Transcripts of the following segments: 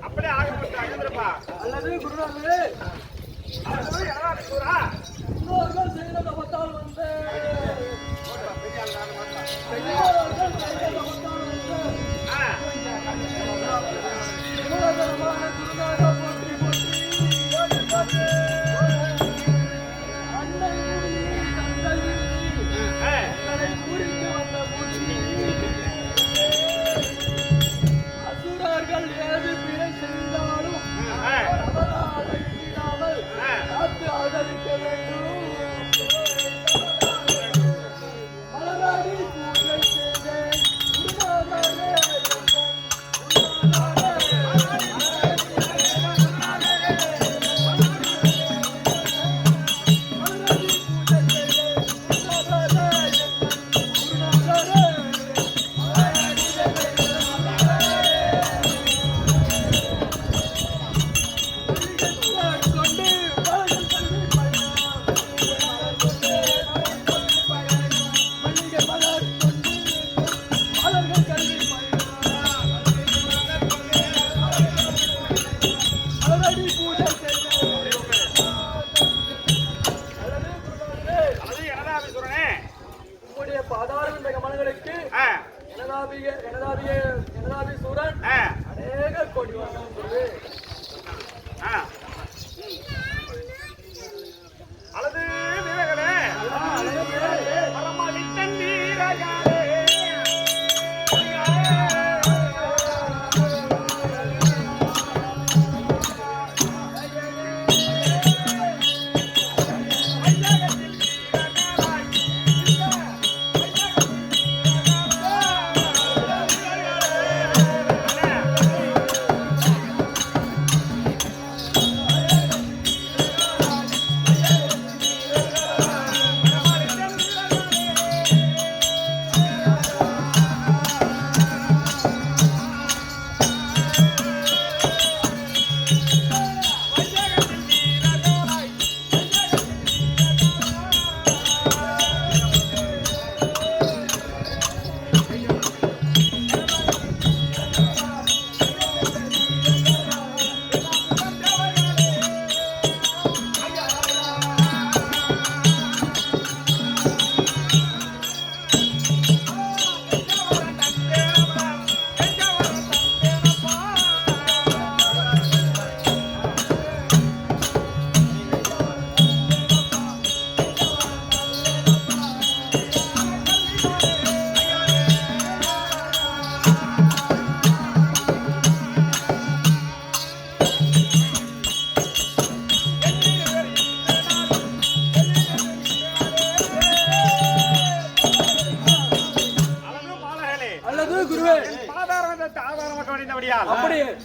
அப்படியே ஆகப்பட்டா அல்லது குருநாதே இன்னொருகள் செய்யறத பார்த்தால் வந்து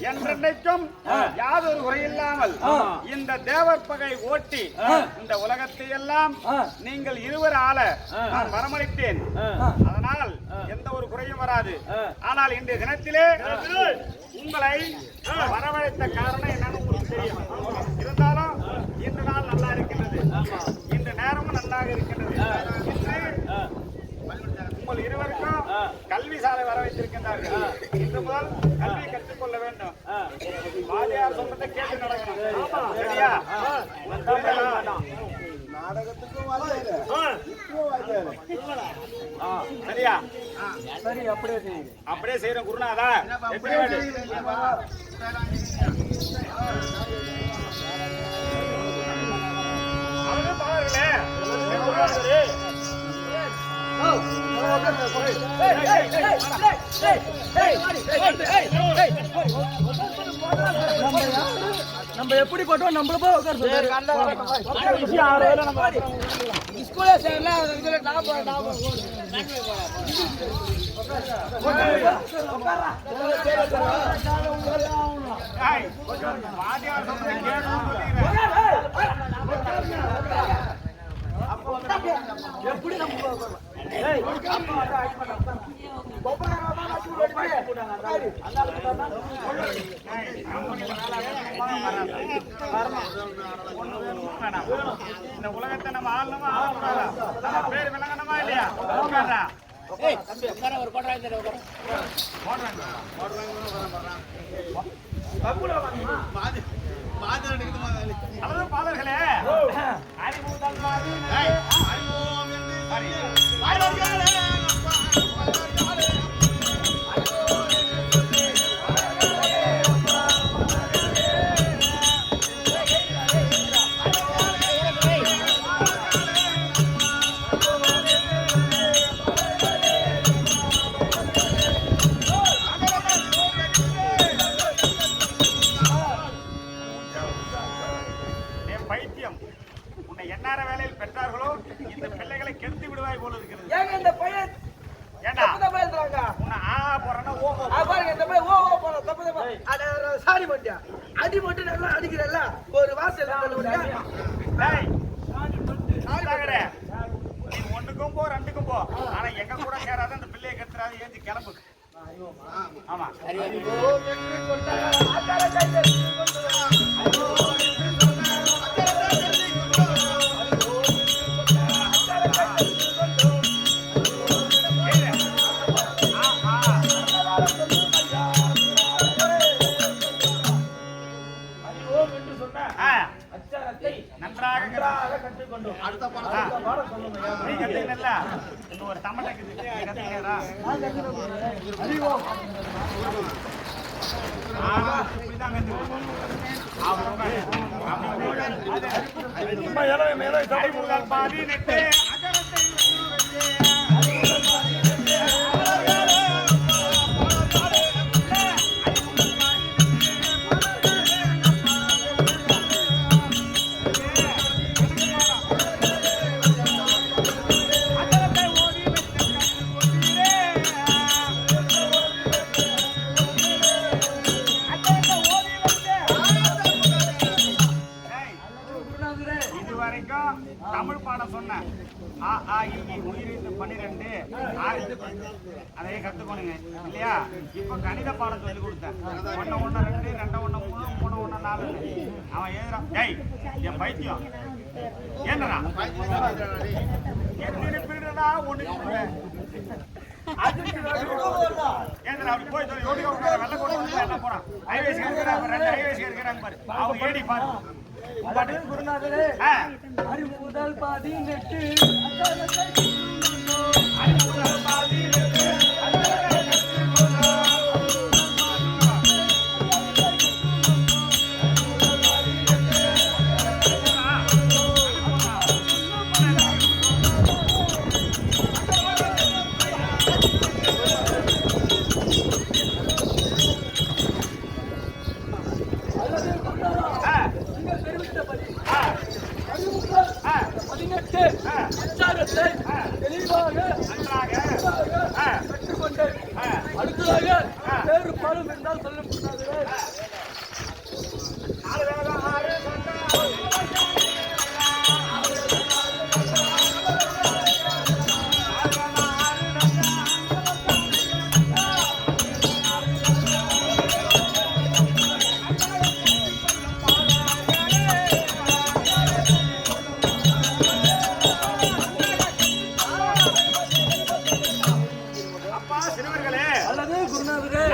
என்றென்றைக்கும் யாதொரு குறையில்லாமல் இந்த தேவர் பகை ஓட்டி இந்த உலகத்தை எல்லாம் நீங்கள் இருவர் ஆள நான் வரமளித்தேன். அதனால் எந்த ஒரு குறையும் வராது. ஆனால் இன்றைய தினத்திலே உங்களை வரவழைத்த காரணம் என்னன்னு உங்களுக்கு தெரியும். இருந்தாலும் இந்த நாள் நல்லா இருக்கின்றது, இந்த நேரமும் நல்லாக இருக்கின்றது. உங்கள் இருவருக்கும் கல்வி சாலை வர வைத்திருக்கின்றார்கள். இன்று முதல் கல்வியை கற்றுக்கொள்ள வேண்டும். வாதியார் சொல்றதை கேட்டு நடக்கணும். சரியா? நாடகத்துக்கும் சரியா? இல்லையா? சரி, அப்படியே செய்யுங்க. அப்படியே செய்யறோம் குருநாதா. எத்தனை வாட்டி? அவங்க பாருங்களே. குருநாதரே. நம்ம எப்படி பட்டோம் நம்மள போய் உட்கார சொல்றாரு. எப்படி நம்ம இந்த உலகத்தை நம்ம ஆளணுமா ஆளக்கூடாதா? நம்ம பேர் விளங்கணுமா இல்லையா? உட்கார்றா. அவ்வளவு பாதர்களே அறிவுதல் பைத்தியம். உன்னை எந்நேர வேலையில் பெற்றார்களோ இந்த பிள்ளைகளை கெடுத்து விடுவாய் போல இருக்கிறது. ஏங்க இந்த பையன் ஏண்டா தப்பு எழுதுறாங்க. உன்னை ஆ போறேன்னா ஓஹோ பாருங்க இந்த பையன் ஓ ஓ போற தப்பு தப்பு. அட சாரி பண்ணியா. அடி மட்டும் நல்லா அடிக்கிறல்ல. ஒரு வாசல் தள்ளுறியா? டேய் சாகரே. நீ ஒண்ணுக்கும் போ ரெண்டுக்கும் போ. ஆனா எங்க கூட சேராத அந்த பிள்ளையை கத்துறாது ஏஞ்சி கிளம்பு. ஆமா நன்றாக கற்றுக்கொண்டோம். நீ கத்துக்கல இன்னும் ஒரு தமிழ் கத்துக்கிறா. தமிழ் பாடம் சொன்னேன். ஆ ஆ இ உயிரிழந்து 12 அதையே கத்துக்கணுங்க இல்லையா? இப்ப கணித பாடம் சொல்லி கொடுத்தேன். 1 1 2 2 1 3 3 1 4 அவன் எழுதுறான். டேய் என் பைத்தியம் என்னடா எத்தனை பீரியடா ஒண்ணு ஏன்டா அப்படி போய் சொல்லி ஓடி உட்கார வெள்ள கொண்டு என்ன போறான். ஐவேஸ் இருக்கிறாங்க 2 ஐவேஸ் இருக்கிறாங்க பாரு. அவங்க ஏடி பாரு. குருநாதரே அறிவு முதல் 18 தெளிவாக கற்றுக்கொண்டு அடுத்ததாக வேறு பலம் என்றால் சொல்ல முடியாது.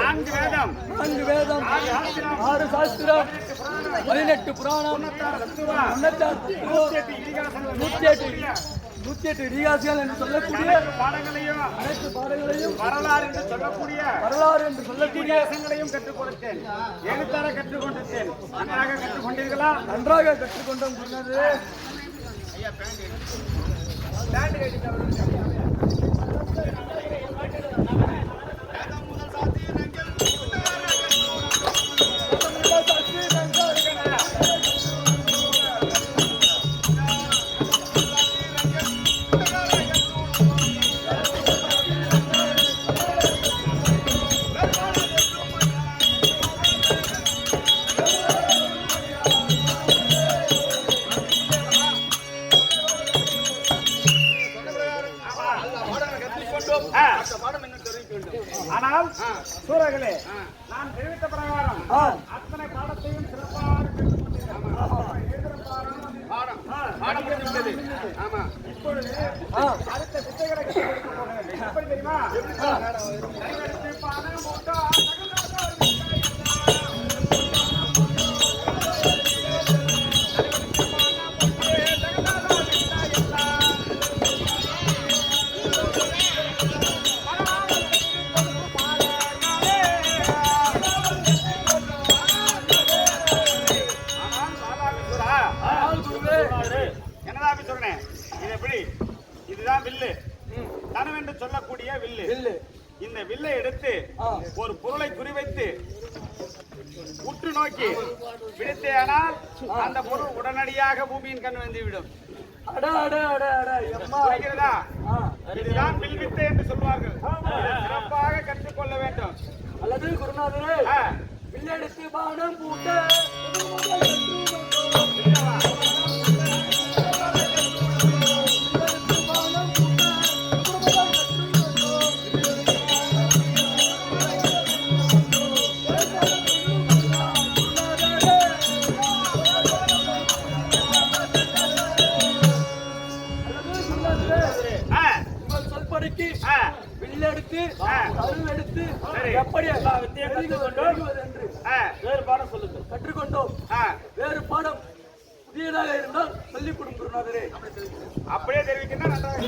நான்கு வேதம் 6 சாஸ்திரம் 18 புராணம் 108 இதிகாசம் 108 இதிகாசிகள் என்று சொல்லக்கூடிய அனைத்து பாடங்களையும் அனைத்து பாடங்களையும் வரலாறு என்று சொல்லக்கூடிய வரலாறு என்று சொல்லக்கூடிய இதிகாசங்களையும் கற்றுக் கொடுத்தேன். எழுத்தார கற்றுக் கொண்டேன். நன்றாக கற்றுக்கொண்டீர்களா? நன்றாக கற்றுக்கொண்டோம் குருநாதரே. ஆனால் சூரர்களே, நான் தெரிவித்த பிரகாரம் அத்தனை பாடத்தையும் சிறப்பாக பாடம் முடிந்துவிட்டது. ஆமா, இப்பொழுது அடுத்த வித்தைகளை கற்றுக் கொடுக்க போக வேண்டும். எப்படி தெரியுமா? இதுதான் வில்லு. தனவென்று சொல்லக்கூடிய வில்லு. இந்த வில்லை எடுத்து ஒரு பொருளை குறிவைத்து உற்று நோக்கி விடுத்தேனால் அந்த பொருள் உடனடியாக பூமியின் கண் வந்துவிடும். இதுதான் வில் வித்தை என்று சொல்வார்கள். சிறப்பாக கற்றுக்கொள்ள வேண்டும். அல்லது குருநாதரே, வில்லெடுத்து பானம் பூட்ட வில்லெடுத்து அருள் எடுத்து எப்படி வேறு பாடம் சொல்லுங்கள். கற்றுக்கொண்டோம். வேறு பாடம் புதியதாக இருந்தால் சொல்லிக் கொடுக்கும் குருநாதரே. அப்படியே தெரிவிக்கின்ற நன்றாக.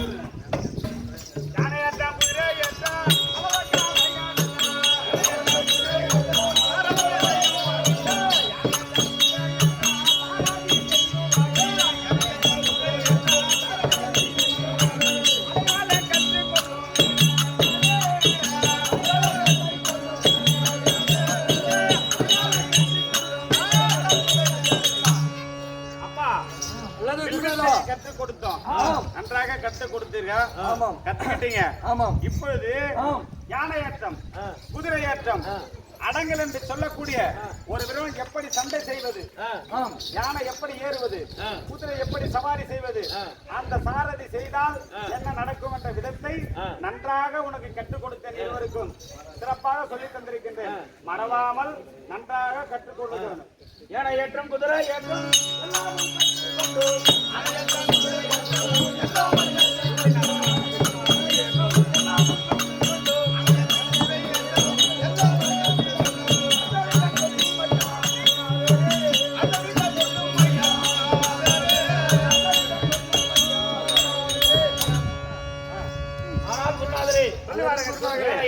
கற்றுக் கொடுத்தோம். நன்றாக கற்றுக் கொடுத்தீர்கள். கத்துக்கிட்டீங்க. இப்பொழுது யானை ஏற்றம், குதிரை ஏற்றம், அடங்கல் என்று சொல்லக்கூடிய ஒரு விரோதம் எப்படி சண்டை செய்வது, யானை எப்படி ஏறுவது, குதிரை எப்படி சவாரி செய்வது, அந்த சாரதி செய்தால் என்ன நடக்கும் என்ற விதத்தை நன்றாக உனக்கு கற்றுக் கொடுத்தேன். இருவருக்கும் சிறப்பாக சொல்லித் தந்திருக்கின்றேன். மறவாமல் நன்றாக கற்றுக் கொடுக்கிறேன். யானை ஏற்றம், குதிரை ஏற்றம்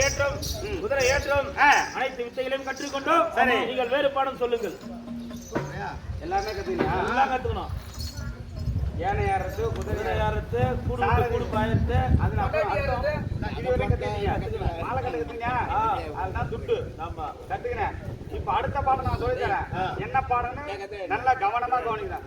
ஏற்றம், குதிரை ஏற்றம் அனைத்து வித்தைகளையும் கற்றுக்கொண்டோம். சரி, நீங்கள் வேறு பாடம் சொல்லுங்கள். எல்லாமே கத்துக்கணும். எல்லாம் கத்துக்கணும். யானை ஏறது, குதிரை ஏறது, கூடு பாயறது, இதுவரை கத்துக்கீங்க. மாலை கத்துக்கிட்டீங்க. அதுதான் துட்டு. ஆமா, கத்துக்கிறேன். இப்ப அடுத்த பாடம் நான் சொல்லி தரேன். என்ன பாடம்னு நல்லா கவனமா கவனிக்கிறேன்.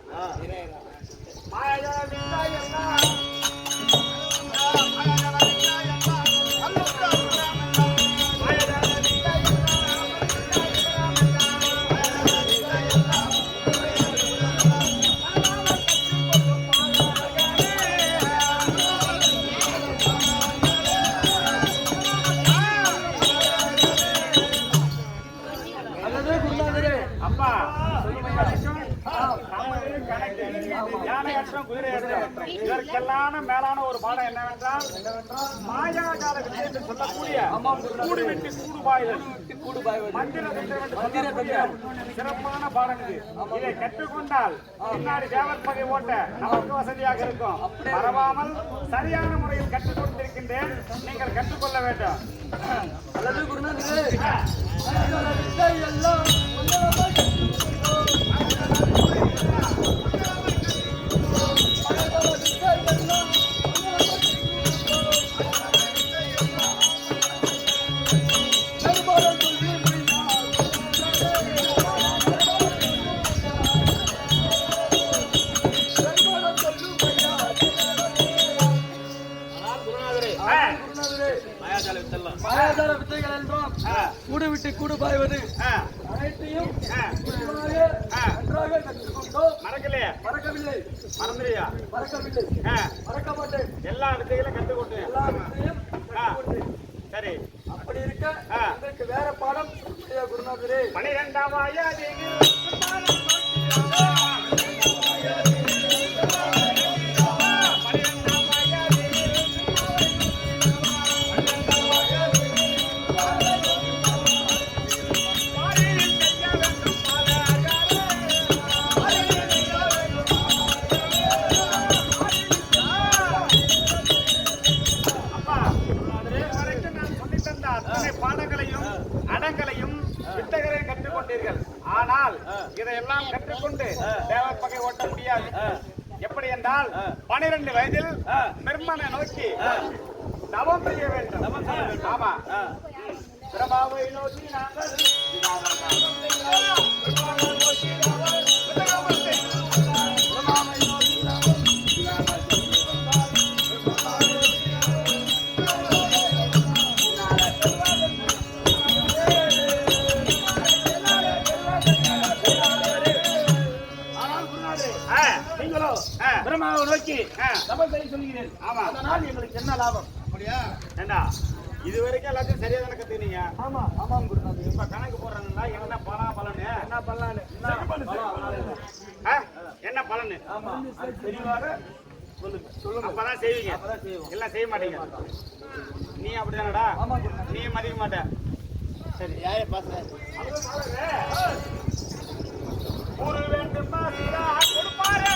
யானை ஏற்றம், குதிரை ஏற்றம் இதற்கெல்லாம் மேலான ஒரு பாடம் என்னவென்றால் மாயாஜால வித்தை என்று சொல்லக்கூடிய கூடு வெட்டி கூடு பாய்தல் மந்திர தந்திரம் என்று சொல்லக்கூடிய சிறப்பான பாடம் இது. இதை கற்றுக்கொண்டால் பின்னாடி தேவர் பகை ஓட்ட நமக்கு வசதியாக இருக்கும். மறவாமல் சரியான முறையில் கற்றுக் கொடுத்திருக்கின்றேன், நீங்கள் கற்றுக்கொள்ள வேண்டும். அல்லது குருநாதரே எல்லாம் மாயாஜால வித்தைகள் என்றும் கூடு விட்டு கூடு பாய்வது அனைத்தையும் நன்றாக கற்றுக்கொண்டோம். மறக்கலையே? மறக்கவில்லை. மறந்துறியா? மறக்கவில்லை. மறக்க மாட்டேன். எல்லா வித்தைகளும் கற்றுக்கொண்டேன். எல்லா வித்தையும் கற்றுக்கொண்டேன். சரி, அப்படி இருக்க உங்களுக்கு வேற பாடம் குருநாதரே. 12ஆம் வயதில் ஆனால் இதையெல்லாம் கற்றுக்கொண்டு தேவர் பகை ஓட்ட முடியாது. எப்படி என்றால் 12 வயதில் பிரம்மனை நோக்கி தவம் செய்ய வேண்டும். ஆமா, பிரபாவை நோக்கி நாங்கள் பிரம்மாவை நோக்கி தபம் செய்ய சொல்கிறேன். ஆமா, அதனால் எங்களுக்கு என்ன லாபம்? அப்படியா? ஏண்டா இதுவரைக்கும் எல்லாத்தையும் சரியா தானே கத்துக்கினீங்க? ஆமா ஆமாம் குருநாதர். இப்ப கணக்கு போடுறாங்கன்னா என்ன பலன் என்ன பலன் என்ன பலன்? ஆமா, அது தெளிவாக சொல்லுங்க. அப்பதான் செய்வீங்க, எல்லாம் செய்ய மாட்டீங்க. நீ அப்படிதானடா? நீ மதிக்க மாட்ட. சரி, யார பாக்குற ஒரு வேண்டும் கொடுப்பாரே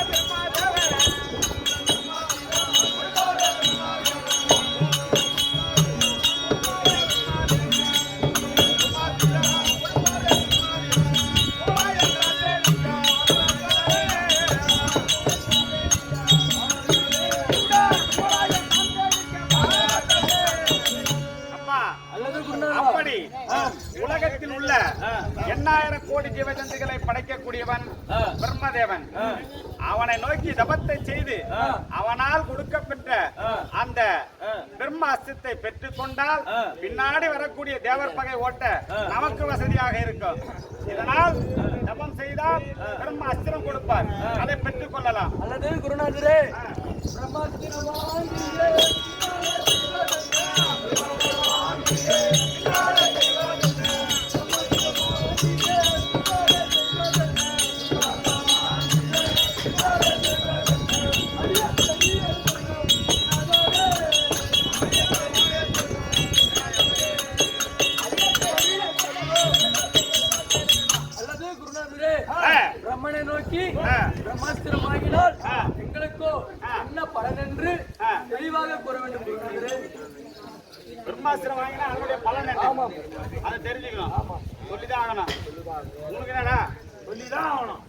அப்படி உலகத்தில் உள்ள 8000 கோடி ஜீவஜந்துகளை படைக்கக்கூடியவன் பிரம்மதேவன். அவனை நோக்கி தபத்தை செய்து அவனால் கொடுக்கப்பட்ட அந்த பிரம்ம அஸ்திரத்தை பெற்றுக் கொண்டால் பின்னாடி வரக்கூடிய தேவர் பகை ஓட்ட நமக்கு வசதியாக இருக்கும். இதனால் தபம் செய்தால் பிரம்ம அஸ்திரம் கொடுப்பார், அதை பெற்றுக் கொள்ளலாம். அல்லது குருநாதரே பிரம்மனை நோக்கி பிரம்மாஸ்திரம் வாங்கினால் எங்களுக்கோ என்ன பலன் என்று தெளிவாக கூற வேண்டும். பிரம்மாஸ்திரம் வாங்கினா அதனுடைய பலன் என்ன அதை தெரிஞ்சுக்கணும். சொல்லிதான் ஆகணும். உங்களுக்கு என்னடா சொல்லிதான் ஆகணும்.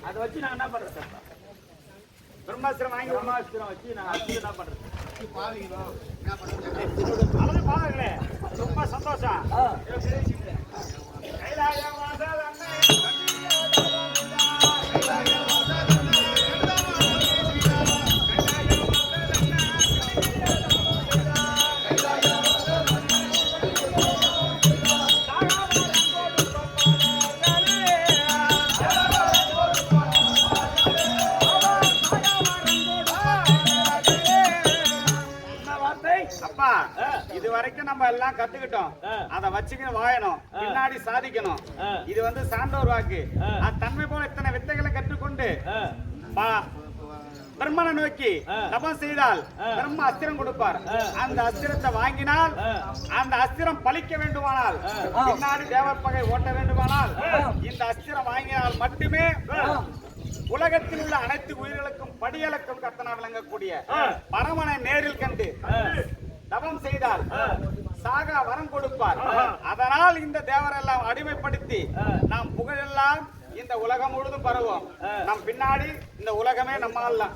அதை வச்சு நான் என்ன பண்றேன்? பிரம்மாஸ்திரம் வாங்கி பிரம்மாஸ்திரம் வச்சு நான் அடுத்து என்ன பண்றது? பாருங்களே, ரொம்ப சந்தோஷம். இது வரைக்கும் நம்ம எல்லாம் கத்துக்கிட்டோம், அதை வச்சுக்கிட்டு வாழணும், பின்னாடி சாதிக்கணும். இது சான்றோர் வாக்கு. தன்மை போல இத்தனை வித்தைகளை கற்றுக்கொண்டு பிரம்மனை நோக்கி தபம் செய்தால் பிரம்ம அஸ்திரம் கொடுப்பார். அந்த அஸ்திரத்தை வாங்கினால் அந்த அஸ்திரம் பலிக்க வேண்டுமானால், பின்னாடி தேவர் பகை ஓட்ட வேண்டுமானால் இந்த அஸ்திரம் வாங்கினால் மட்டுமே உலகத்தில் உள்ள அனைத்து உயிர்களுக்கும் படியலக்கும் கர்த்தனா விளங்கக்கூடிய பரமனை நேரில் கண்டு தபம் செய்தால் சாகா வரம் கொடுப்பார். அதனால் இந்த தேவரெல்லாம் அடிமைப்படுத்தி நாம் புகழெல்லாம் இந்த உலகம் முழுதும் பரவும். நம் பின்னாடி இந்த உலகமே நம்மால் தான்.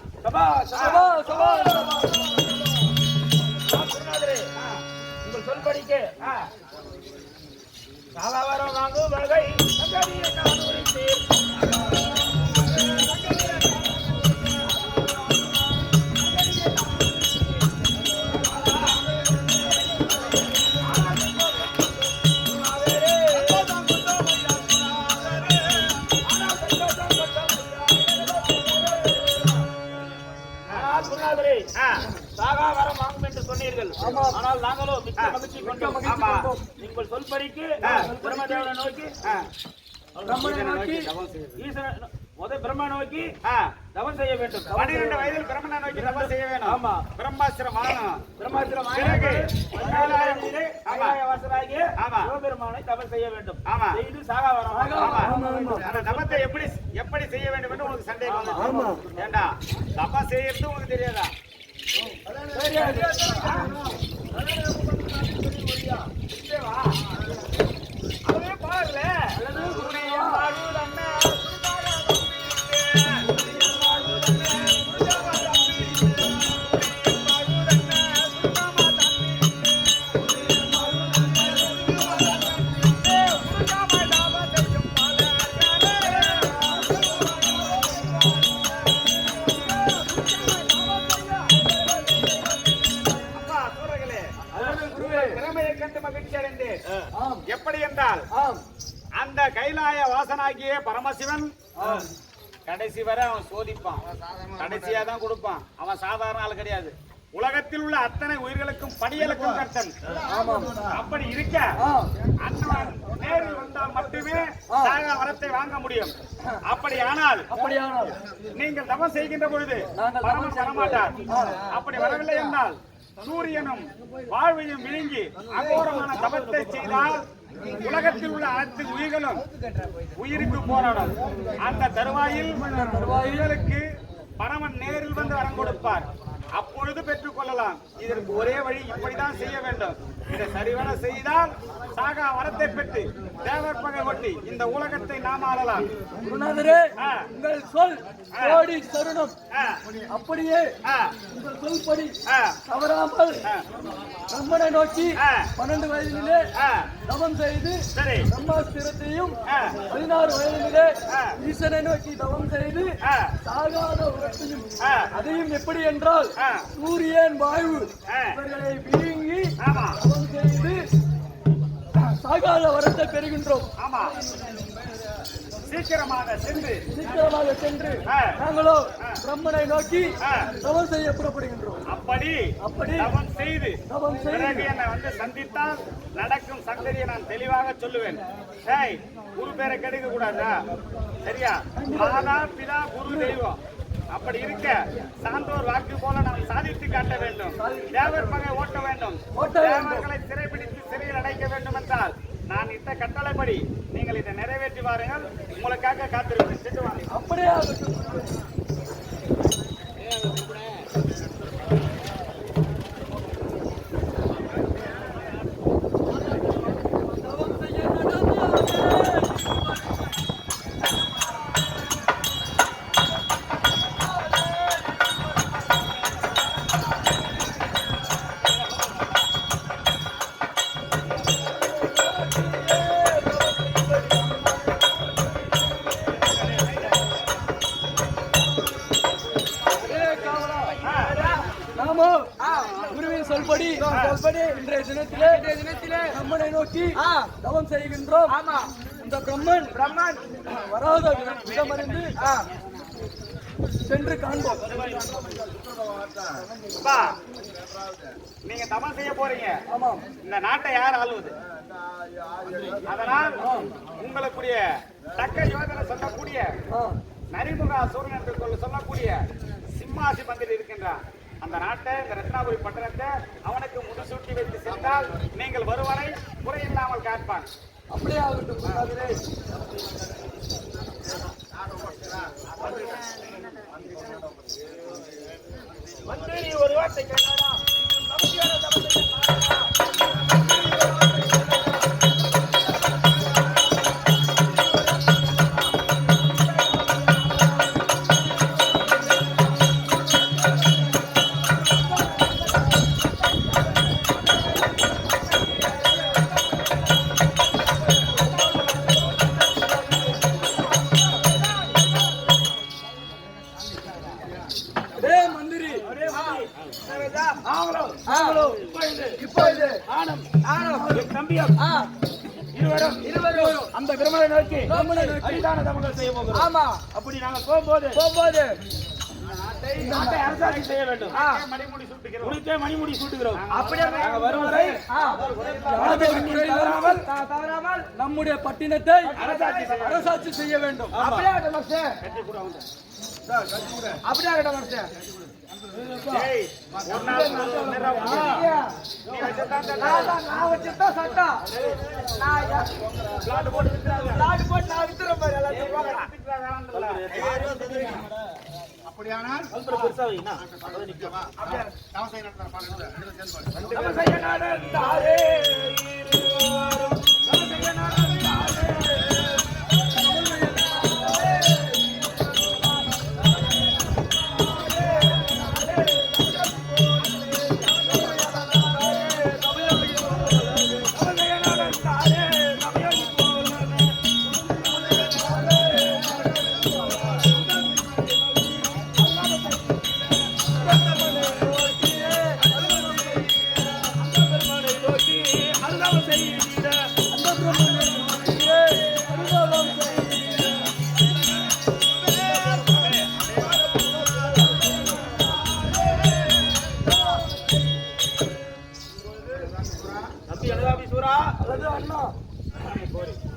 உங்கள் சொல் படிக்க சாதாவரம் வாங்கும் வகை சாகாவரம் வாங்கும் என்று சொன்னீர்கள். ஆனால் நாங்களோ மிக்க மகிழ்ச்சி கொண்டோம். நீங்கள் சொல்படிக்கு பிரம்மதேவனை நோக்கி பிரம்ம நோக்கி தவம் செய்ய வேண்டும். 12 வயதில் பிரம்மனை நோக்கி தபம் செய்ய வேண்டும். ஆமா, பிரம்மாஸ்திரம் வாங்கணும். பிரம்மாஸ்திரம் சிவபெருமானை தபம் செய்ய வேண்டும். ஆமா, செய்து சாகாவரம். அந்த தபத்தை எப்படி செய்ய வேண்டும் என்று உங்களுக்கு சந்தேகம். ஏண்டா தபம் செய்யறது உங்களுக்கு தெரியாதா? அதுவே பாருல எப்படி என்றால் அந்த கைலாய வாசனாகிய பரமசிவன் கடைசி வரை அவன் சோதிப்பான், கடைசியா தான் கொடுப்பான். அவன் சாதாரண ஆள் கிடையாது. உலகத்தில் உள்ள அத்தனை உயிர்களுக்கும் படியலுக்கும் கர்த்தன். அப்படி இருக்க அண்ணன் நேரில் வந்தால் மட்டுமே சாகா வரத்தை வாங்க முடியும். அப்படியானால் நீங்கள் தவம் செய்கின்ற பொழுது பரமன் வரமாட்டார். அப்படி வரவில்லை என்றால் சூரியனும் வாழ்வையும் விழுங்கி அகோரமான தபத்தை செய்தால் உலகத்தில் உள்ள அனைத்து உயிர்களும் உயிருக்கு போராடும். அந்த தருவாயில் உயிர்களுக்கு பரமன் நேரில் வந்து வரம் கொடுப்பார். அப்பொழுது பெற்றுக் கொள்ளலாம். இதற்கு ஒரே வழி, இப்படிதான் செய்ய வேண்டும். இதை சரிவர செய்தால் சாகா வரத்தை பெற்று தேவர் பகை ஒட்டி இந்த உலகத்தை நாம் ஆளலாம். குருநாதரே, உங்கள் சொல் கோடி சரணம். அப்படியே உங்கள் சொல்படி தவறாமல் பிரம்மனை நோக்கி 12 வயதிலே தவம் செய்து பிரம்மாஸ்திரத்தையும் 16 வயதிலே ஈசனை நோக்கி தவம் செய்து சாகாத உரத்தையும், அதையும் எப்படி என்றால் சூரியன் வாயு இவர்களை விழுங்கி தவம் செய்து சாகாத வரத்தை பெறுகின்றோம். ஆமா, சீக்கிரமாக சென்று நாங்களோ பிரம்மனை நோக்கி தவம் செய்ய புறப்படுகின்றோம். அப்படி தவம் செய்து பிறகு என்னை வந்து சந்தித்தால் நடக்கும் சங்கதியை நான் தெளிவாக சொல்லுவேன். குரு பேரை கெடுக்க கூடாதா? சரியா? மாதா பிதா குரு தெய்வம். அப்படி இருக்க சான்றோர் வாக்கு போல நாம் சாதித்து காட்ட வேண்டும். தேவர் பகை ஓட்ட வேண்டும். தேவர்களை சிறைபிடித்து சிறையில் அடைக்க வேண்டும் என்றால் நான் இட்ட கட்டளைப்படி நீங்கள் இதை நிறைவேற்றி வாருங்கள். உங்களுக்காக காத்திருக்கிறேன். அப்படியே சொல்படி இன்றைய தினத்திலே பிரம்மனை நோக்கி தவம் செய்கின்றோம். இந்த பிரம்மன் வராத விதமறிந்து சென்று காண்போம். நீங்க தவம் செய்ய போறீங்க. இந்த நாட்டை யார் ஆளுவது? அதனால் உங்களுக்குரிய தக்க யோசனை சொல்லக்கூடிய நரிமுக சூரியன் என்று சொல்லக்கூடிய சிம்மாசி பந்தில் இருக்கின்றான். அந்த நாட்டை, இந்த ரத்னாபுரி பட்டணத்தை அவனுக்கு முடிசூட்டி வைத்து சென்றால் நீங்கள் வருவரை குறையில்லாமல் காப்பான். அப்படியே ஆகட்டும். மந்திரி ஒரு வார்த்தை கேட்டாரா? இருவரும் அந்த பிரம்மனை நோக்கி அரிதான தவங்கள் செய்ய போகிறோம். ஆமா, அப்படி நாங்கள் போகும்போது நாட்டை அரசாட்சி செய்ய வேண்டும். மணிமுடி சூட்டுகிறோம். அப்படியே வருவதை தவறாமல் நம்முடைய பட்டினத்தை அரசாட்சி செய்ய வேண்டும். அப்படியே அப்படியானால்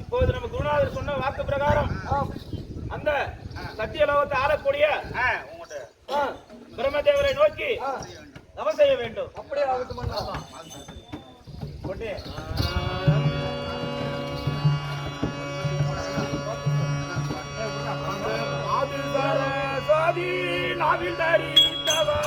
இப்போது நம்ம குருநாதர் சொன்ன வாக்கு பிரகாரம் அந்த சத்தியலோகத்தை ஆளக்கூடிய பிரம்மதேவரை நோக்கி தவம் செய்ய வேண்டும். அப்படியே ஆகட்டும். சாதி நாவில் தரித்தவா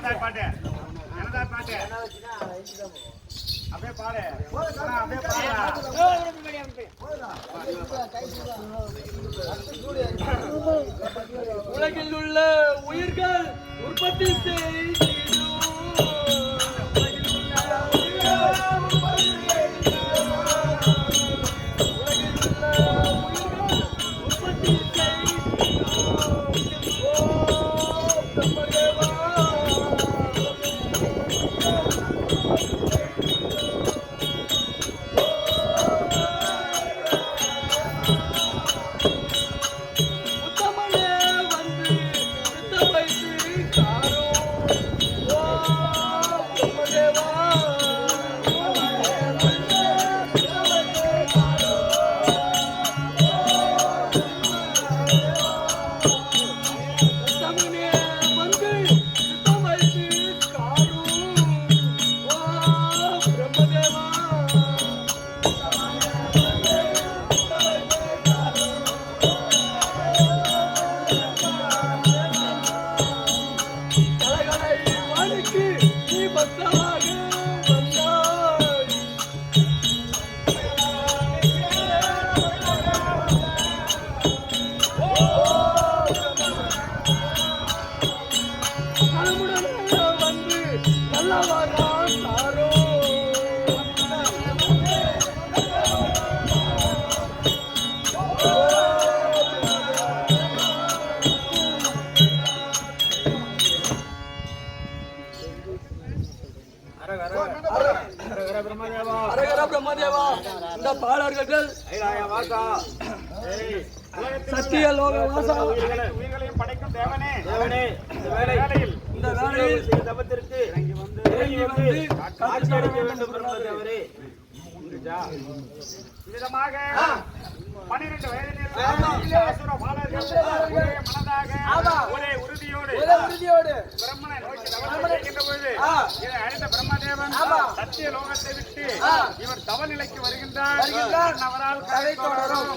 என்னதான் பாட்டு என்னதான் பாட்டு அப்படியே பாடு அப்படியே உலகில் உள்ள உயிர்கள் உற்பத்தி பிரம்மதேவா. இந்த பாடல்கள் சத்திய லோக வாசா உயிர்களையும் படைக்கும் தேவனே இந்த வேளையில் தபத்திற்கு இறங்கி வந்து காட்சி அளிக்க வேண்டும் பிரம்மதேவரே. விதமாக 12 வயதில் அசுர பாலர்கள் ஒரே மனதாக ஒரே உறுதியோடு பிரம்மனை நோக்கி தவம் செய்கின்ற பொழுது இதை அறிந்த பிரம்மதேவன் சத்திய லோகத்தை விட்டு இவர் தவ நிலைக்கு வருகின்றார். அவரால் கதை தொடரும்.